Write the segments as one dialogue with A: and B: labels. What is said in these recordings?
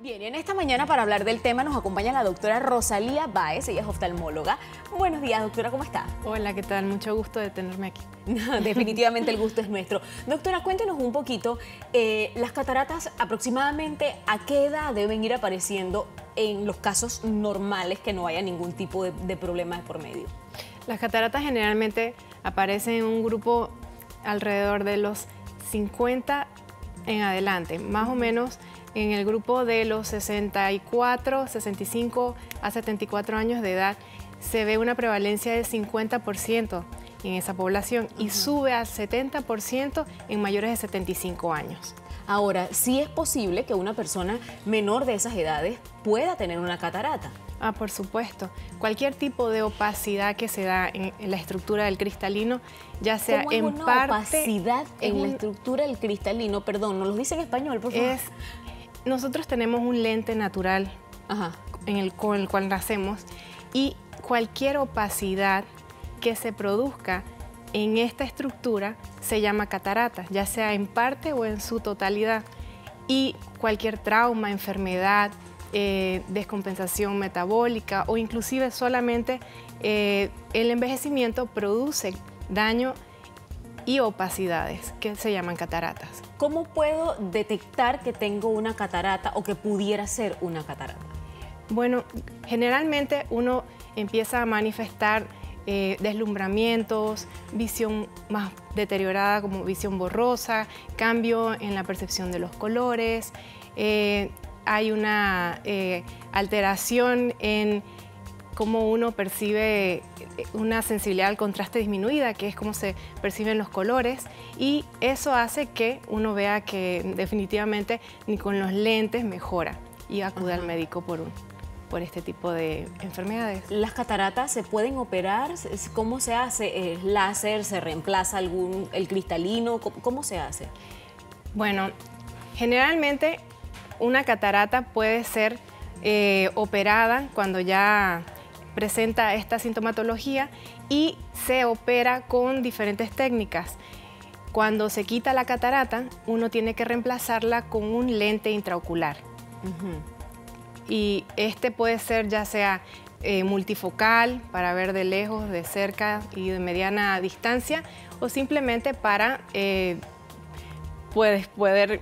A: Bien, y en esta mañana para hablar del tema nos acompaña la doctora Rosalía Báez, ella es oftalmóloga. Buenos días, doctora, ¿cómo está?
B: Hola, ¿qué tal? Mucho gusto de tenerme aquí.
A: Definitivamente el gusto es nuestro. Doctora, cuéntenos un poquito, las cataratas aproximadamente a qué edad deben ir apareciendo en los casos normales que no haya ningún tipo de problema de por medio.
B: Las cataratas generalmente aparecen en un grupo alrededor de los 50 en adelante, más o menos. En el grupo de los 64, 65 a 74 años de edad se ve una prevalencia del 50% en esa población y sube al 70% en mayores de 75 años.
A: Ahora, ¿sí es posible que una persona menor de esas edades pueda tener una catarata?
B: Ah, por supuesto. Cualquier tipo de opacidad que se da en la estructura del cristalino, ya sea
A: ¿Cómo es
B: en
A: una
B: parte...
A: opacidad en la estructura del cristalino? Perdón, ¿nos lo dice en español, por favor?
B: Nosotros tenemos un lente natural con el cual nacemos y cualquier opacidad que se produzca en esta estructura se llama catarata, ya sea en parte o en su totalidad. Y cualquier trauma, enfermedad, descompensación metabólica o inclusive solamente el envejecimiento produce daño y opacidades que se llaman cataratas.
A: ¿Cómo puedo detectar que tengo una catarata o que pudiera ser una catarata?
B: Bueno, generalmente uno empieza a manifestar deslumbramientos, visión más deteriorada como visión borrosa, cambio en la percepción de los colores, hay una alteración en cómo uno percibe una sensibilidad al contraste disminuida, que es cómo se perciben los colores, y eso hace que uno vea que definitivamente ni con los lentes mejora y acude al médico por este tipo de enfermedades.
A: ¿Las cataratas se pueden operar? ¿Cómo se hace? ¿Es láser? ¿Se reemplaza el cristalino? ¿Cómo se hace?
B: Bueno, generalmente una catarata puede ser operada cuando ya presenta esta sintomatología y se opera con diferentes técnicas. Cuando se quita la catarata, uno tiene que reemplazarla con un lente intraocular. Y este puede ser ya sea multifocal, para ver de lejos, de cerca y de mediana distancia, o simplemente para poder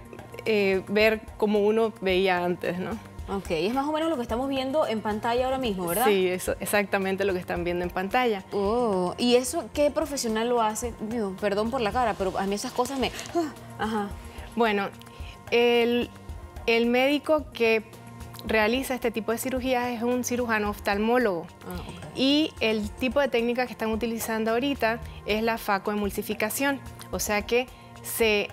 B: ver como uno veía antes, ¿no?
A: Ok, es más o menos lo que estamos viendo en pantalla ahora mismo, ¿verdad?
B: Sí, eso, exactamente lo que están viendo en pantalla.
A: Oh, ¿y eso qué profesional lo hace? Digo, perdón por la cara, pero a mí esas cosas me...
B: Bueno, el médico que realiza este tipo de cirugías es un cirujano oftalmólogo. Y el tipo de técnica que están utilizando ahorita es la facoemulsificación, o sea que se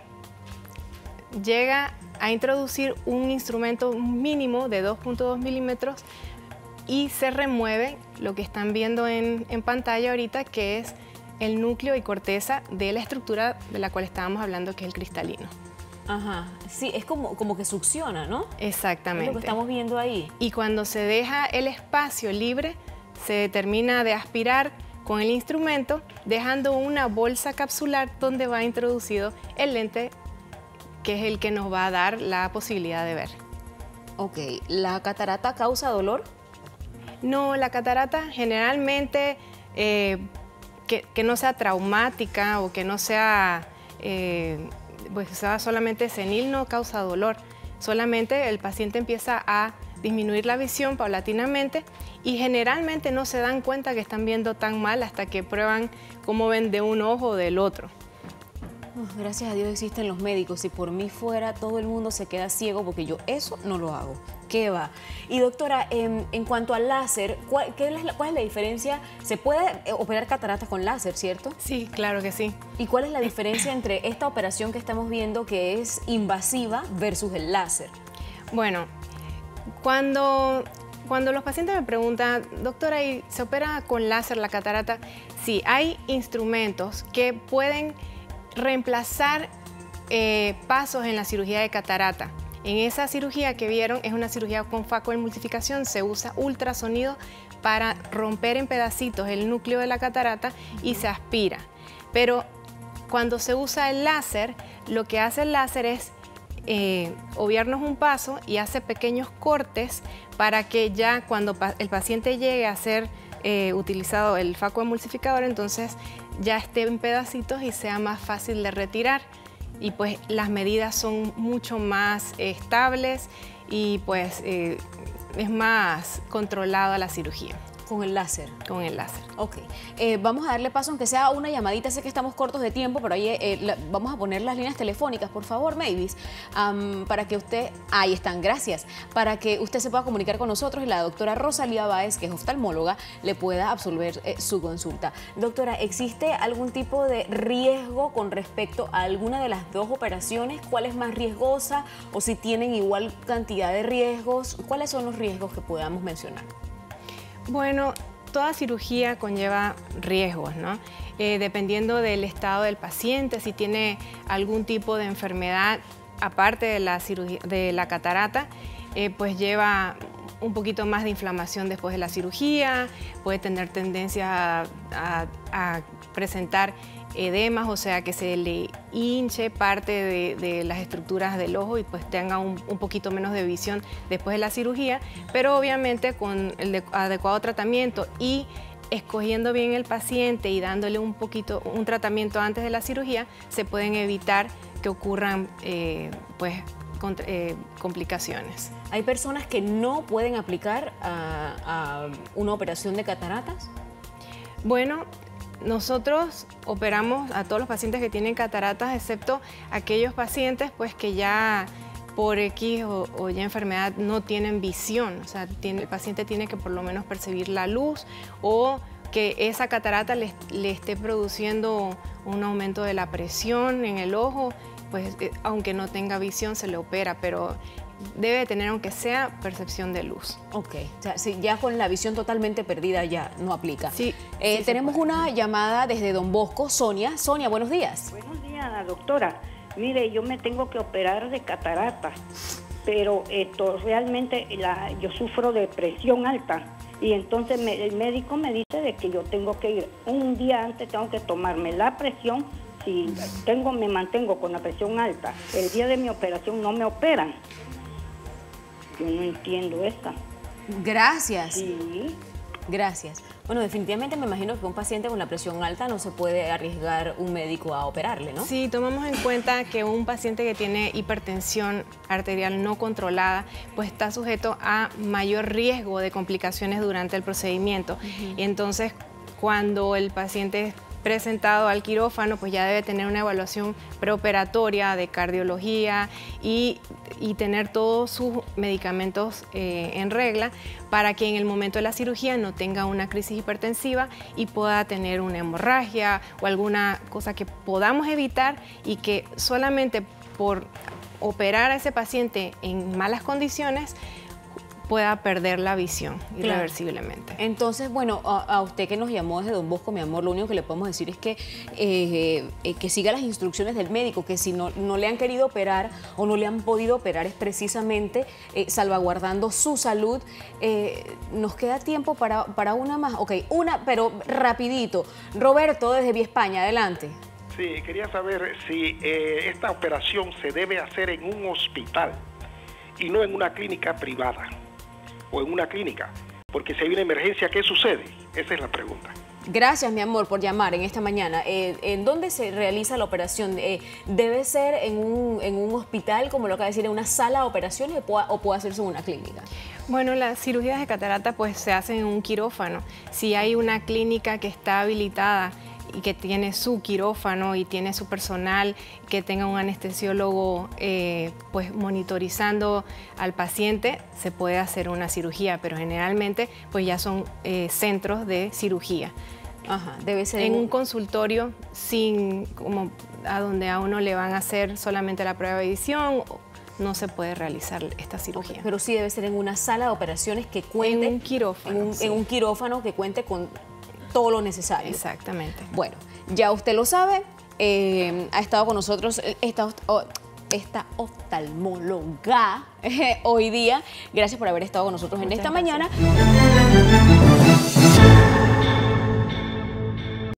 B: llega a introducir un instrumento mínimo de 2.2 milímetros y se remueve lo que están viendo en pantalla ahorita, que es el núcleo y corteza de la estructura de la cual estábamos hablando, que es el cristalino.
A: Sí, es como que succiona, ¿no?
B: Exactamente.
A: Es lo que estamos viendo ahí.
B: Y cuando se deja el espacio libre, se termina de aspirar con el instrumento, dejando una bolsa capsular donde va introducido el lente, que es el que nos va a dar la posibilidad de ver.
A: Ok, ¿la catarata causa dolor?
B: No, la catarata generalmente que no sea traumática o que no sea, pues sea solamente senil, no causa dolor. Solamente el paciente empieza a disminuir la visión paulatinamente y generalmente no se dan cuenta que están viendo tan mal hasta que prueban cómo ven de un ojo o del otro.
A: Gracias a Dios existen los médicos. Si por mí fuera, todo el mundo se queda ciego porque yo eso no lo hago. ¿Qué va? Y doctora, en cuanto al láser, ¿cuál es la diferencia? Se puede operar cataratas con láser, ¿cierto?
B: Sí, claro que sí.
A: ¿Y cuál es la diferencia entre esta operación que estamos viendo, que es invasiva, versus el láser?
B: Bueno, cuando los pacientes me preguntan, doctora, ¿y se opera con láser la catarata? Sí, hay instrumentos que pueden reemplazar pasos en la cirugía de catarata. En esa cirugía que vieron es una cirugía con facoemulsificación, se usa ultrasonido para romper en pedacitos el núcleo de la catarata y se aspira. Pero cuando se usa el láser, lo que hace el láser es obviarnos un paso y hace pequeños cortes para que ya cuando el paciente llegue a ser utilizado el faco emulsificador, entonces ya esté en pedacitos y sea más fácil de retirar. Y pues las medidas son mucho más estables y pues es más controlada la cirugía.
A: Con el láser.
B: Con el láser.
A: Ok. Vamos a darle paso, aunque sea una llamadita. Sé que estamos cortos de tiempo, pero ahí vamos a poner las líneas telefónicas, por favor, Mavis, para que usted... Ahí están, gracias. Para que usted se pueda comunicar con nosotros y la doctora Rosalía Báez, que es oftalmóloga, le pueda absolver su consulta. Doctora, ¿existe algún tipo de riesgo con respecto a alguna de las dos operaciones? ¿Cuál es más riesgosa? O si tienen igual cantidad de riesgos, ¿cuáles son los riesgos que podamos mencionar?
B: Bueno, toda cirugía conlleva riesgos, ¿no? Dependiendo del estado del paciente, si tiene algún tipo de enfermedad aparte de la cirugía, de la catarata, pues lleva un poquito más de inflamación después de la cirugía, puede tener tendencia a presentar edemas, o sea que se le hinche parte de las estructuras del ojo y pues tenga un poquito menos de visión después de la cirugía, pero obviamente con el adecuado tratamiento y escogiendo bien el paciente y dándole un tratamiento antes de la cirugía, se pueden evitar que ocurran complicaciones.
A: ¿Hay personas que no pueden aplicar a una operación de cataratas?
B: Bueno, nosotros operamos a todos los pacientes que tienen cataratas, excepto aquellos pacientes pues, que ya por X o Y enfermedad no tienen visión. O sea, el paciente tiene que por lo menos percibir la luz o que esa catarata le esté produciendo un aumento de la presión en el ojo, pues aunque no tenga visión se le opera, pero debe tener aunque sea percepción de luz.
A: Ok, o sea, si ya con la visión totalmente perdida ya no aplica.
B: Sí,
A: tenemos una llamada desde Don Bosco, Sonia. Sonia, buenos días.
C: Buenos días, doctora. Mire, yo me tengo que operar de catarata, pero realmente yo sufro de presión alta y entonces el médico me dice de que yo tengo que ir un día antes, tengo que tomarme la presión. Si me mantengo con la presión alta, el día de mi operación no me operan. Yo no entiendo esta.
A: Gracias.
C: Sí.
A: Gracias. Bueno, definitivamente me imagino que un paciente con la presión alta no se puede arriesgar un médico a operarle, ¿no?
B: Sí, tomamos en cuenta que un paciente que tiene hipertensión arterial no controlada, pues está sujeto a mayor riesgo de complicaciones durante el procedimiento. Y entonces, cuando el paciente es presentado al quirófano, pues ya debe tener una evaluación preoperatoria de cardiología y tener todos sus medicamentos en regla para que en el momento de la cirugía no tenga una crisis hipertensiva y pueda tener una hemorragia o alguna cosa que podamos evitar y que solamente por operar a ese paciente en malas condiciones pueda perder la visión irreversiblemente.
A: Claro. Entonces, bueno, a usted que nos llamó desde Don Bosco, mi amor, lo único que le podemos decir es que siga las instrucciones del médico, que si no le han querido operar o no le han podido operar es precisamente salvaguardando su salud. Nos queda tiempo para una más. Ok, una, pero rapidito. Roberto, desde Vía España, adelante.
D: Sí, quería saber si esta operación se debe hacer en un hospital y no en una clínica privada o en una clínica, porque si hay una emergencia, ¿qué sucede? Esa es la pregunta.
A: Gracias, mi amor, por llamar en esta mañana. ¿En dónde se realiza la operación? ¿Debe ser en un hospital, como lo acaba de decir, en una sala de operaciones o puede hacerse en una clínica?
B: Bueno, las cirugías de catarata pues se hacen en un quirófano. Si hay una clínica que está habilitada y que tiene su quirófano y tiene su personal, que tenga un anestesiólogo pues monitorizando al paciente, se puede hacer una cirugía, pero generalmente pues ya son centros de cirugía.
A: Ajá, debe ser
B: en un consultorio como a donde a uno le van a hacer solamente la prueba de visión, no se puede realizar esta cirugía.
A: Okay, pero sí debe ser en una sala de operaciones que cuente...
B: En un quirófano.
A: En un quirófano que cuente con todo lo necesario.
B: Exactamente.
A: Bueno, ya usted lo sabe, ha estado con nosotros esta oftalmóloga hoy día. Gracias por haber estado con nosotros en esta mañana.